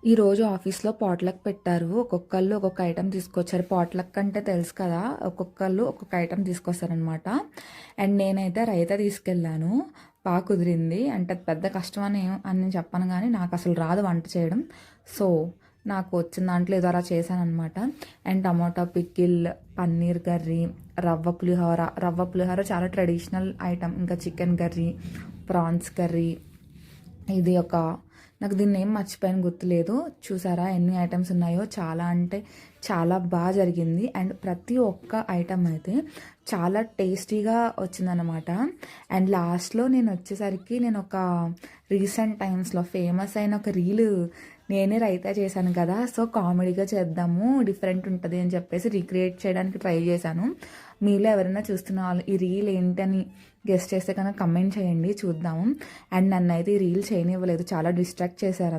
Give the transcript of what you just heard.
ఈరోజు ఆఫీస్లో పాట్లక్ పెట్టారు. ఒక్కొక్కళ్ళు ఒక్కొక్క ఐటెం తీసుకొచ్చారు. పాట్లక్ అంటే తెలుసు కదా, ఒక్కొక్కళ్ళు ఒక్కొక్క ఐటెం తీసుకొస్తారనమాట. అండ్ నేనైతే రైతా తీసుకెళ్ళాను. బాగా కుదిరింది. అంటే పెద్ద కష్టం అని నేను చెప్పను, కానీ నాకు అసలు రాదు వంట చేయడం. సో నాకు వచ్చిన దాంట్లో ఏదో అలా చేశాను అనమాట. And tomato pickle, paneer curry, రవ్వ పులిహోర చాలా ట్రెడిషనల్ ఐటమ్. ఇంకా చికెన్ కర్రీ, ప్రాన్స్ కర్రీ. ఇది ఒక నాకు దీన్ని ఏం మర్చిపోయాను, గుర్తులేదు. చూసారా ఎన్ని ఐటమ్స్ ఉన్నాయో? చాలా అంటే చాలా బాగా జరిగింది. అండ్ ప్రతి ఒక్క ఐటమ్ అయితే చాలా టేస్టీగా వచ్చిందనమాట. అండ్ లాస్ట్లో నేను వచ్చేసరికి నేను ఒక రీసెంట్ టైమ్స్లో ఫేమస్ అయిన ఒక రీల్ నేనే రైతా చేశాను కదా, సో కామెడీగా చేద్దాము, డిఫరెంట్ ఉంటుంది అని చెప్పేసి రీక్రియేట్ చేయడానికి ట్రై చేశాను. మీలో ఎవరైనా చూస్తున్న వాళ్ళు ఈ రీల్ ఏంటని గెస్ట్ చేస్తే కనుక కమెంట్ చేయండి, చూద్దాము. అండ్ నన్ను అయితే ఈ రీల్ చేయనివ్వలేదు, చాలా డిస్ట్రాక్ట్ చేశారు.